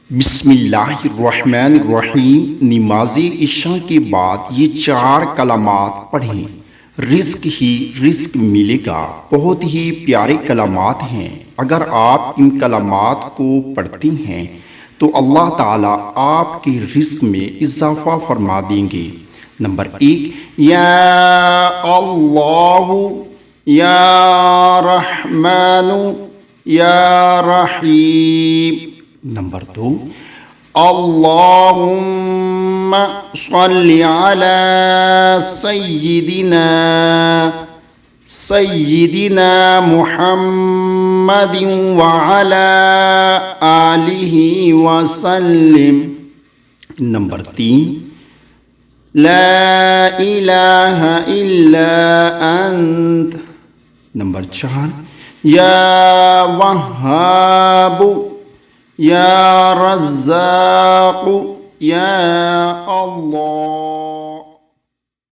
بسم اللہ الرحمن الرحیم۔ نماز عشاء کے بعد یہ 4 کلمات پڑھیں، رزق ہی رزق ملے گا۔ بہت ہی پیارے کلمات ہیں۔ اگر آپ ان کلمات کو پڑھتی ہیں تو اللہ تعالیٰ آپ کے رزق میں اضافہ فرما دیں گے۔ نمبر 1، یا اللہ، یا رحمان، یا رحیم۔ نمبر 2، اللہم صلی علی سیدنا محمد وعلی آلہ وسلم۔ نمبر 3، لا الہ الا انت۔ نمبر 4، یا وہاب، یا رزاق، یا اللہ۔